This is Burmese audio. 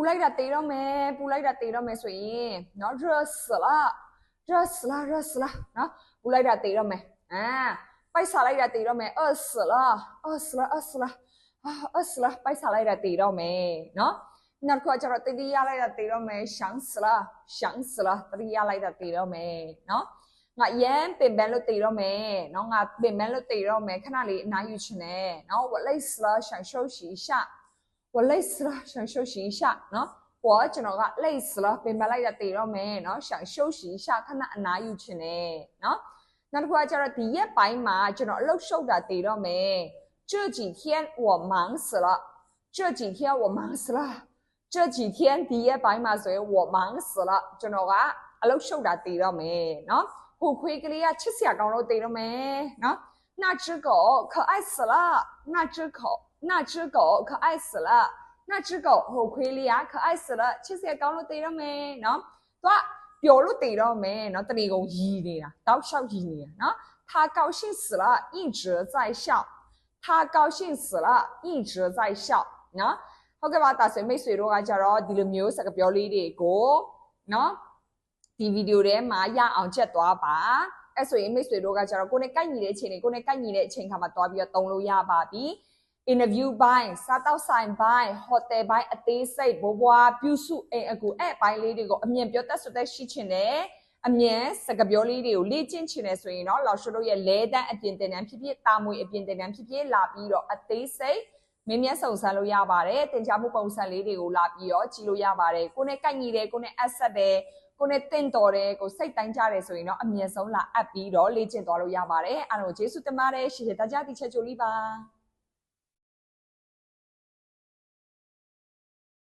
လိုက်တာတေးတော့မယ်ပူလိုက်တာတေးတော့မယ်ဆိုရင်နော်热死了နော်ပူလိုက်တာတေးတော့မယ်ပိုက်စားလိုက်တာတေးတော့မယ်饿死了ပိုက်စားလိုက်တာတေးတော့မယ်နော်နောက်တစ်ခါကျတော့တတိယလိုက်တာတေးတော့မယ်想死了တတိယလိုက်တာတေးတော့မယ်နော်ငါရမ်းပင်ပန်းလို့တေးတော့မယ်နော်ငါပင်ပန်းလို့တေးတော့မယ်ခဏလေးအနားယူချင်တယ်နော်我累死了想休息一下我累死了想休息一下နော်我ကျွန်တော်က累死了ပင်ပန်းလိုက်တာတေးတော့မယ်နော်想休息一下ခဏအနားယူချင်တယ်နော်နောက်တစ်ခါကျတော့ဒီရက်ပိုင်းမှာကျွန်တော်အလုပ်ရှုပ်တာတေးတော့မယ်这几天我忙死了这几天我忙死了这几天ဒီရက်ပိုင်းမှာဆိုရင်我忙死了ကျွန်တော်ကအလုပ်ရှုပ်တာတေးတော့မယ်နော်ဟိုခွေးကလေးကချစ်စရာကောင်းလို့တေးတော့မယ်နော်那只狗可爱死了那只狗可爱死了那只狗ဟိုခွေးလေးက可爱死了ချစ်စရာကောင်းလို့တေးတော့မယ်နော်သူကပျော်လို့တေးတော့မယ်နော်တဏီကုံရီးနေတာတောက်လျှောက်ရီးနေတာနော်他高兴死了一直在笑他高兴死了一直在笑နော်ဟုတ်ကဲ့ပါဒါဆိုမိတ်ဆွေတို့ကကြတော့ဒီလိုမျိုးစကားပြောလေးတွေကိုနော်ဒီဗီဒီယိုထဲမှာရအောင်ချက်သွားပါအဲ့ဆိုရင်မိတ်ဆွေတို့ကကြတော့ကိုယ်နဲ့ကိုက်ညီတဲ့အချိန်တွေကိုယ်နဲ့ကိုက်ညီတဲ့အချိန်ခါမှာတွားပြီးတော့သုံးလို့ရပါပြီ interview ဘိုင်းစားတောက်ဆိုင်ဘိုင်း hotel ဘိုင်းအသေးစိတ်ဘိုးဘွားပြုစုအိမ်အကူအဲ့ဘိုင်းလေးတွေကိုအမြင်ပြောတတ်ဆိုတတ်ရှိချင်တယ်အမြင်စကားပြောလေးတွေကိုလေ့ကျင့်ချင်တယ်ဆိုရင်တော့လောက်ရှိုးတို့ရဲ့လဲတန်းအပြင်တင်တန်းဖြစ်ဖြစ်တာမွေအပြင်တင်တန်းဖြစ်ဖြစ်လာပြီးတော့အသေးစိတ်မင်းမြတ်စုံစမ်းလို့ရပါတယ်တင် जा မှုပုံစံလေးတွေကိုလာပြီးတော့ကြည့်လို့ရပါတယ်ကိုနဲ့ကိုက်ညီတယ်ကိုနဲ့အဆက်တယ်ကိုနဲ့တင့်တော်တယ်ကိုစိတ်တိုင်းကြတယ်ဆိုရင်တော့အမြင်ဆုံးလာအပ်ပြီးတော့လေ့ကျင့်သွားလို့ရပါတယ်အားလုံးကျေးဇူးတင်ပါတယ်ရှိတယ်ဒါကြတိချက်ကြိုလေးပါ